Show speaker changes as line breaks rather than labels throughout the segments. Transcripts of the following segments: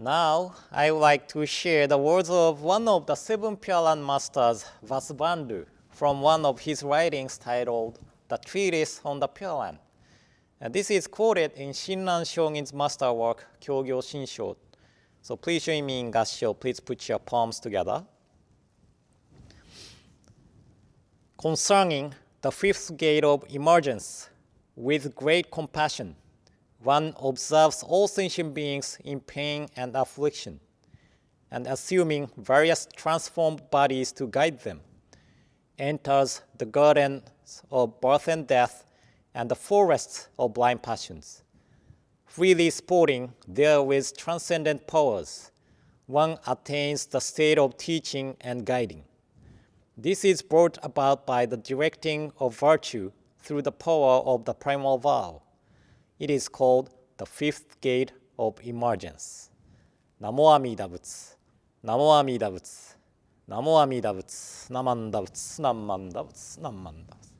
Now, I would like to share the words of one of the seven Pure Land masters, Vasubandhu, from one of his writings titled The Treatise on the Pure Land. And this is quoted in Shinran Shonin's masterwork, Kyogyo Shinsho. So please join me in Gassho. Please put your palms together. Concerning the fifth gate of emergence, with great compassion, one observes all sentient beings in pain and affliction, and assuming various transformed bodies to guide them, enters the gardens of birth and death and the forests of blind passions. Freely sporting there with transcendent powers, one attains the state of teaching and guiding. This is brought about by the directing of virtue through the power of the primal vow. It is called the fifth gate of emergence. Namo Amida Butsu, Namo Amida Butsu, Namo Amida Butsu, Namanda Butsu, Namanda Butsu, Namanda Butsu.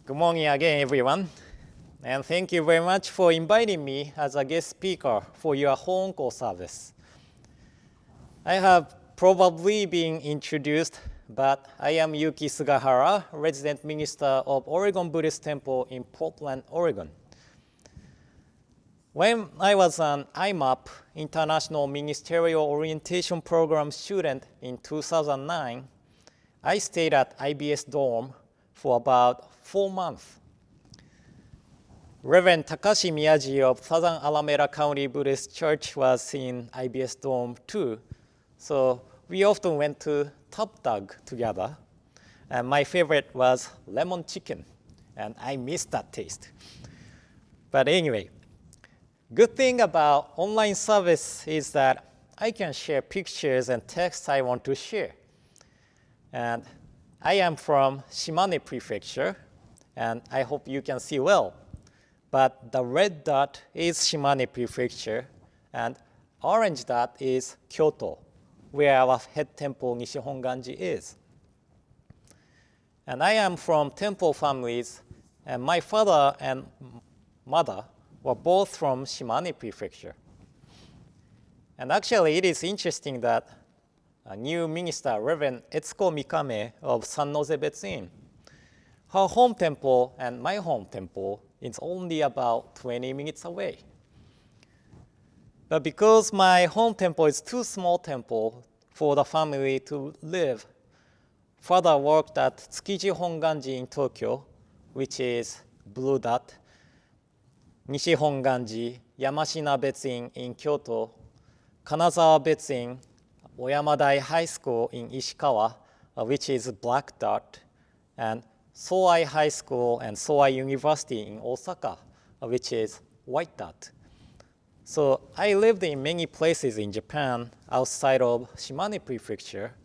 Good morning again, everyone. And thank you very much for inviting me as a guest speaker for your Hoonko service. I have probably been introduced, but I am Yuki Sugahara, resident minister of Oregon Buddhist Temple in Portland, Oregon. When I was an IMAP, International Ministerial Orientation Program student in 2009, I stayed at IBS dorm for about 4 months. Reverend Takashi Miyaji of Southern Alameda County Buddhist Church was in IBS dorm too, so we often went to Top Dog together, and my favorite was lemon chicken, and I miss that taste. But anyway, good thing about online service is that I can share pictures and text I want to share. And I am from Shimane Prefecture, and I hope you can see well. But the red dot is Shimane Prefecture, and orange dot is Kyoto, where our head temple Nishihonganji is. And I am from temple families, and my father and mother were both from Shimane Prefecture. And actually, it is interesting that a new minister, Reverend Etsuko Mikame of San Noze Betsu-in, her home temple and my home temple is only about 20 minutes away. But because my home temple is too small temple for the family to live, father worked at Tsukiji Honganji in Tokyo, which is blue dot, Nishi Honganji, Yamashina Betsu-in in Kyoto, Kanazawa Betsu-in, Oyamadai High School in Ishikawa, which is black dot, and Soai High School and Soai University in Osaka, which is white dot. So I lived in many places in Japan outside of Shimane Prefecture,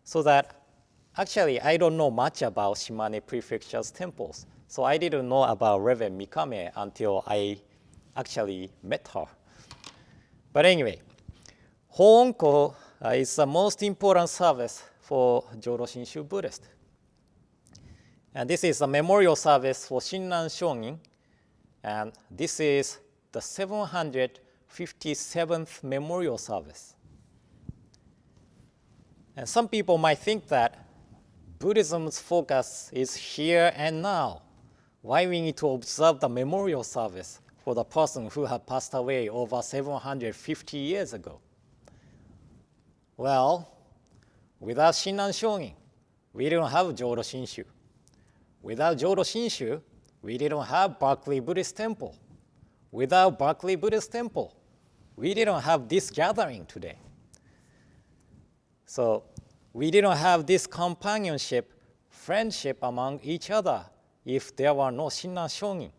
so that actually I don't know much about Shimane Prefecture's temples. So I didn't know about Reverend Mikame until I actually met her. But anyway, Hoonko is the most important service for Jodo Shinshu Buddhist. And this is a memorial service for Shinran Shonin, and this is the 757th memorial service. And some people might think that Buddhism's focus is here and now. Why we need to observe the memorial service for the person who had passed away over 750 years ago? Well, without Shinran Shonin, we don't have Jodo Shinshu. Without Jodo Shinshu, we didn't have Berkeley Buddhist Temple. Without Berkeley Buddhist Temple, we didn't have this gathering today. So we didn't have this companionship, friendship among each other if there were no Shinran Shonin.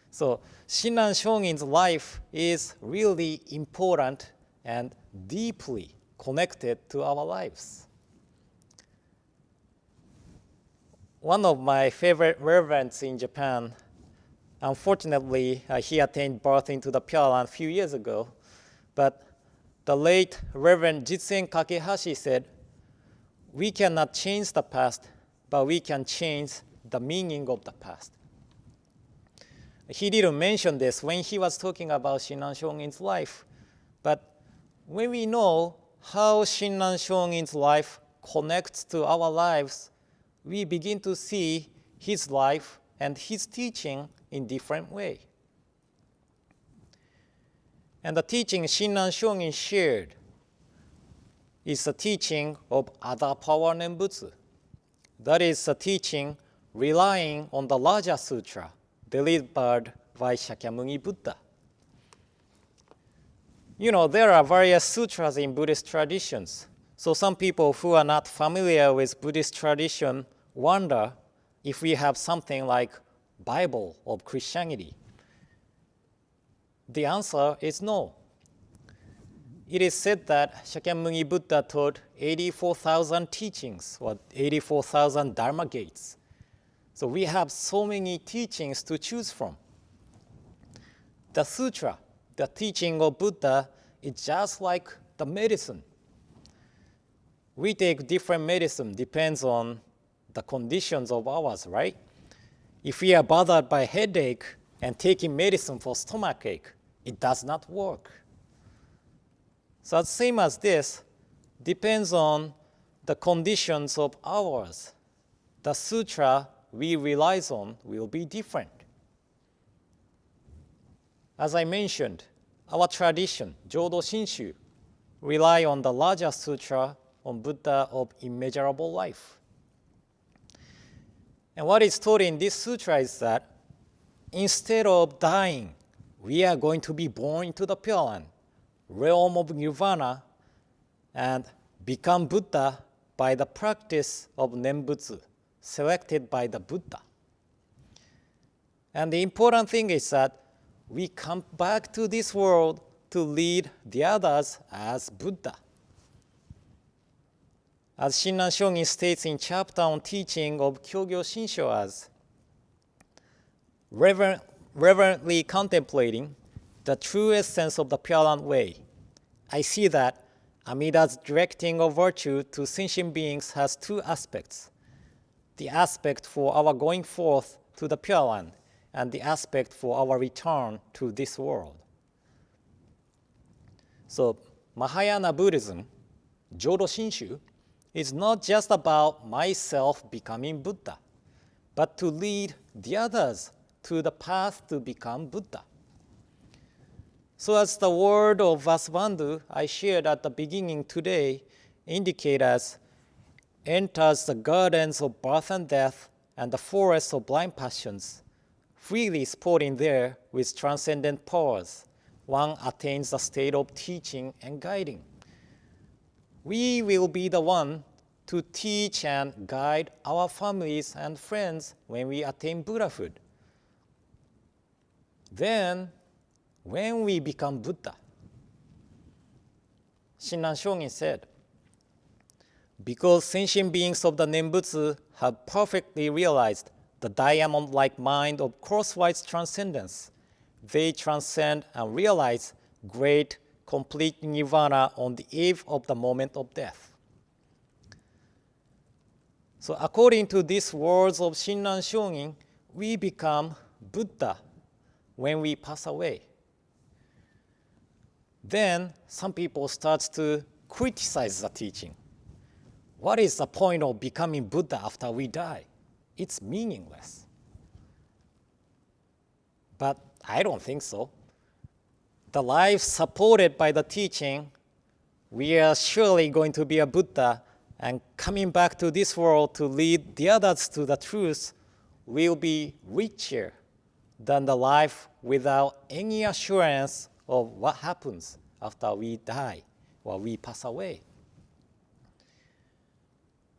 So Shinran Shonin's life is really important and deeply connected to our lives. One of my favorite reverends in Japan, unfortunately, he attained birth into the Pure Land a few years ago, but the late Reverend Jitsen Kakehashi said, "We cannot change the past, but we can change the meaning of the past." He didn't mention this when he was talking about Shinran Shonin's life. But when we know how Shinran Shonin's life connects to our lives, we begin to see his life and his teaching in different way. And the teaching Shinran Shonin shared is the teaching of other power Nembutsu. That is the teaching relying on the larger sutra delivered by Shakyamuni Buddha. You know, there are various sutras in Buddhist traditions. So some people who are not familiar with Buddhist tradition wonder if we have something like Bible of Christianity. The answer is no. It is said that Shakyamuni Buddha taught 84,000 teachings or 84,000 dharma gates. So we have so many teachings to choose from. The sutra, the teaching of Buddha, is just like the medicine. We take different medicine, depends on the conditions of ours, right? If we are bothered by headache and taking medicine for stomachache, it does not work. So the same as this, depends on the conditions of ours. The sutra we rely on will be different. As I mentioned, our tradition, Jodo Shinshu, rely on the larger sutra on Buddha of immeasurable life. And what is taught in this sutra is that instead of dying, we are going to be born into the Pure Land, realm of nirvana, and become Buddha by the practice of Nembutsu, selected by the Buddha. And the important thing is that we come back to this world to lead the others as Buddha. As Shinran Shonin states in chapter on teaching of Kyogyo Shinsho as, reverently contemplating the true essence of the Pure Land Way, I see that Amida's directing of virtue to sentient beings has two aspects. The aspect for our going forth to the Pure Land and the aspect for our return to this world. So Mahayana Buddhism, Jodo Shinshu, is not just about myself becoming Buddha, but to lead the others to the path to become Buddha. So as the word of Vasubandhu I shared at the beginning today indicate as enters the gardens of birth and death and the forests of blind passions, freely sporting there with transcendent powers, one attains the state of teaching and guiding. We will be the one to teach and guide our families and friends when we attain Buddhahood. Then, when we become Buddha, Shinran Shonin said, because sentient beings of the Nembutsu have perfectly realized the diamond-like mind of crosswise transcendence, they transcend and realize great, complete nirvana on the eve of the moment of death. So according to these words of Shinran Shonin, we become Buddha when we pass away. Then some people start to criticize the teaching. What is the point of becoming Buddha after we die? It's meaningless. But I don't think so. The life supported by the teaching, we are surely going to be a Buddha, and coming back to this world to lead the others to the truth will be richer than the life without any assurance of what happens after we die or we pass away.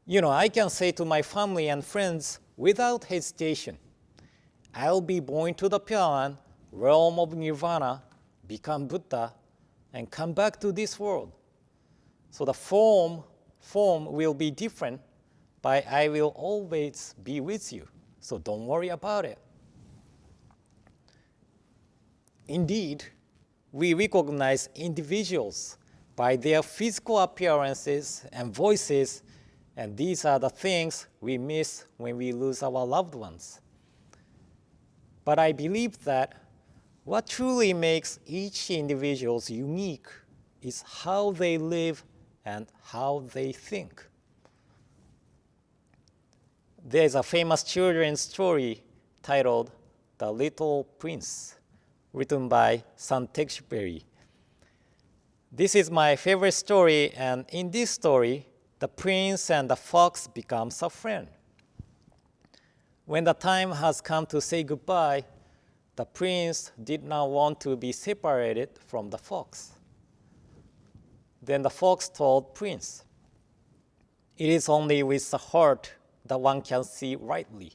You know, I can say to my family and friends without hesitation, I'll be born to the Pure Land, realm of nirvana, become Buddha, and come back to this world. So the form will be different, but I will always be with you. So don't worry about it. Indeed, we recognize individuals by their physical appearances and voices, and these are the things we miss when we lose our loved ones. But I believe that what truly makes each individual unique is how they live and how they think. There is a famous children's story titled The Little Prince, written by Saint-Exupéry. This is my favorite story, and in this story, the prince and the fox becomes a friend. When the time has come to say goodbye, the prince did not want to be separated from the fox. Then the fox told Prince, "It is only with the heart that one can see rightly.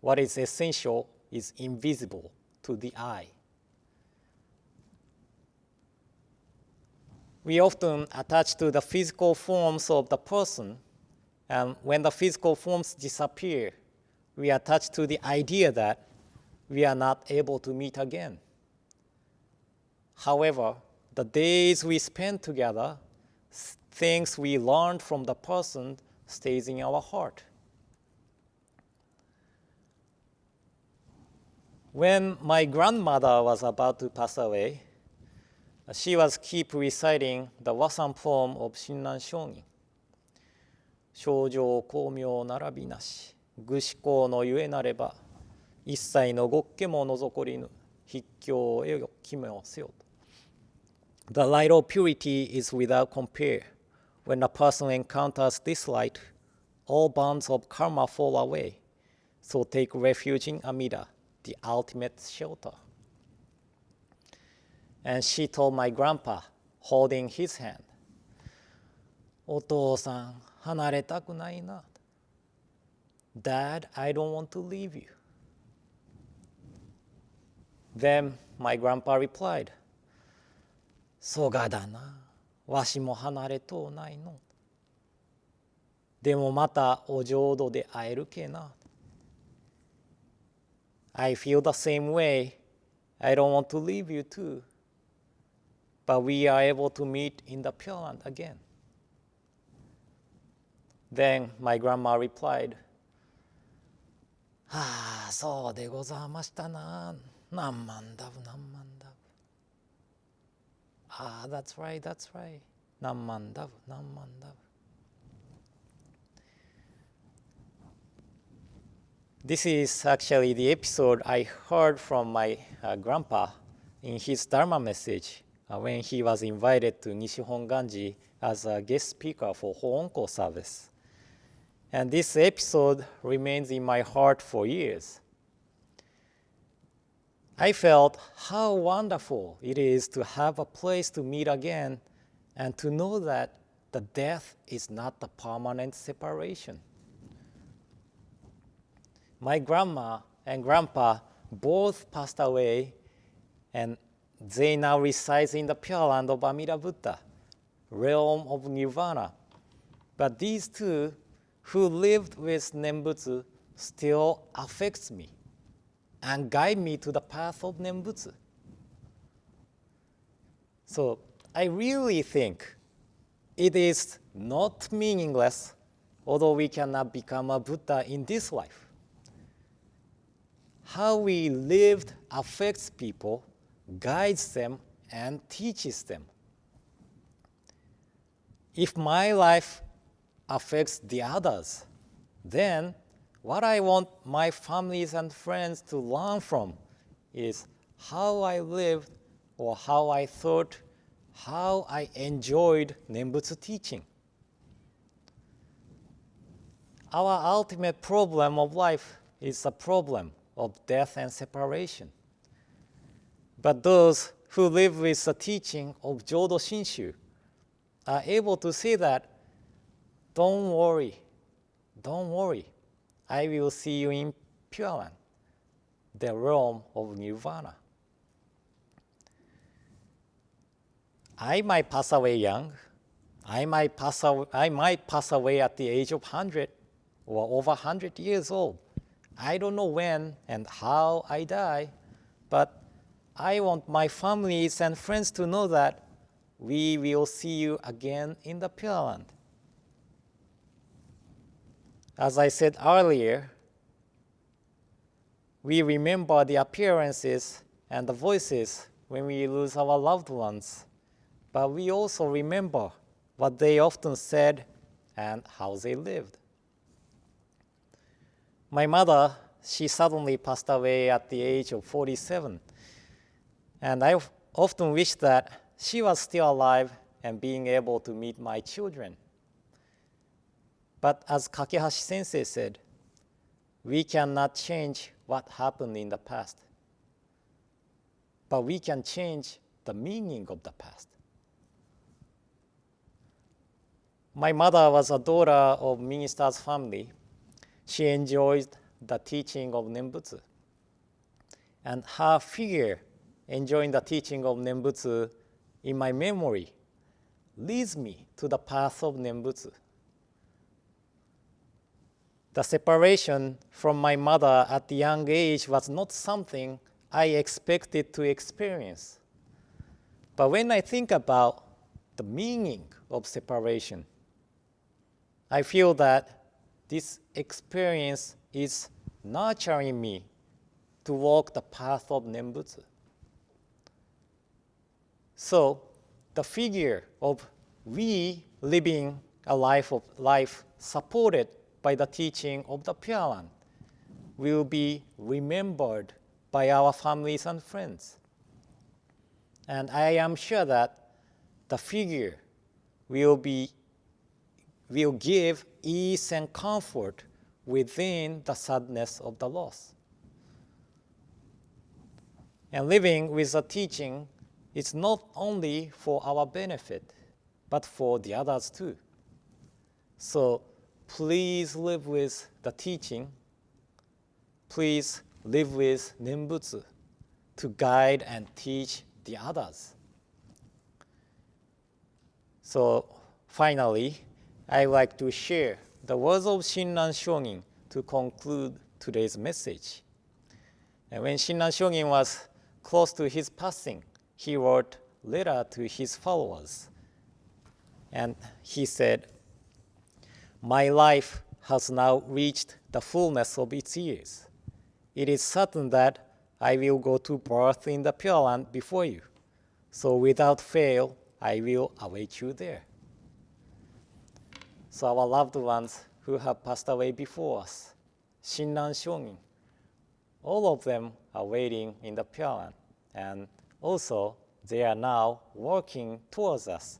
What is essential is invisible to the eye." We often attach to the physical forms of the person, and when the physical forms disappear, we attach to the idea that we are not able to meet again. However, the days we spend together, things we learned from the person stays in our heart. When my grandmother was about to pass away, she was keep reciting the Wasan poem of Shinran Shonin. 症状巧妙並びなし、具思考のゆえなれば、一切の極気も除こりぬ、筆境へよ奇妙せよ。The light of purity is without compare. When a person encounters this light, all bonds of karma fall away. So take refuge in Amida, the ultimate shelter. And she told my grandpa, holding his hand, お父さん、離れたくないな。Dad, I don't want to leave you. Then my grandpa replied, そうがだな、わしも離れとうないの。でもまたお浄土で会えるけな。I feel the same way. I don't want to leave you too. But we are able to meet in the Pure Land again. Then my grandma replied, ああ、そうでございましたな。何万ダブ、何万ダブ。Ah, that's right, that's right. 何万ダブ、何万ダブ。This is actually the episode I heard from my grandpa in his dharma message when he was invited to Nishihon Ganji as a guest speaker for Hoonko service. And this episode remains in my heart for years. I felt how wonderful it is to have a place to meet again and to know that the death is not the permanent separation. My grandma and grandpa both passed away, and they now reside in the Pure Land of Amida Buddha, realm of Nirvana. But these two who lived with Nembutsu still affects me and guide me to the path of Nembutsu. So I really think it is not meaningless, although we cannot become a Buddha in this life. How we lived affects people, guides them, and teaches them. If my life affects the others, then what I want my families and friends to learn from is how I lived or how I thought, how I enjoyed Nembutsu teaching. Our ultimate problem of life is a problem of death and separation. But those who live with the teaching of Jodo Shinshu are able to say that, don't worry, I will see you in Pure Land, the realm of Nirvana. I might pass away young. I might pass away at the age of 100 or over 100 years old. I don't know when and how I die, but I want my families and friends to know that we will see you again in the Pure Land. As I said earlier, we remember the appearances and the voices when we lose our loved ones, but we also remember what they often said and how they lived. My mother, she suddenly passed away at the age of 47, and I often wish that she was still alive and being able to meet my children. But as Kakehashi Sensei said, we cannot change what happened in the past, but we can change the meaning of the past. My mother was a daughter of minister's family. She enjoyed the teaching of Nembutsu. And her figure enjoying the teaching of Nembutsu in my memory leads me to the path of Nembutsu. The separation from my mother at the young age was not something I expected to experience. But when I think about the meaning of separation, I feel that this experience is nurturing me to walk the path of Nembutsu. So the figure of we living a life supported by the teaching of the Pure Land will be remembered by our families and friends. And I am sure that the figure will give ease and comfort within the sadness of the loss. And living with the teaching is not only for our benefit, but for the others too. So please live with the teaching. Please live with Nembutsu to guide and teach the others. So finally, I like to share the words of Shinran Shonin to conclude today's message. And when Shinran Shonin was close to his passing, he wrote a letter to his followers. And he said, "My life has now reached the fullness of its years. It is certain that I will go to birth in the Pure Land before you. So without fail, I will await you there." So our loved ones who have passed away before us, Shinran Shonin, all of them are waiting in the Pure Land. And also, they are now working towards us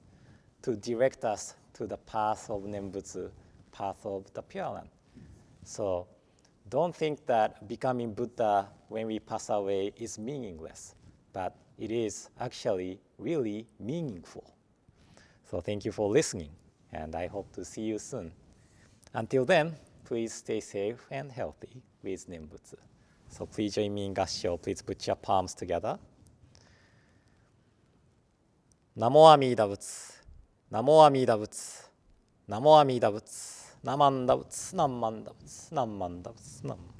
to direct us to the path of Nembutsu, path of the Pure Land. So don't think that becoming Buddha when we pass away is meaningless, but it is actually really meaningful. So thank you for listening, and I hope to see you soon. Until then, please stay safe and healthy with Nembutsu. So please join me in Gassho. Please put your palms together. Namo Amida Butsu. Namo Amida Butsu. Namo Amida Butsu. Namanda Butsu. Namanda Butsu. Namanda Butsu. Nam.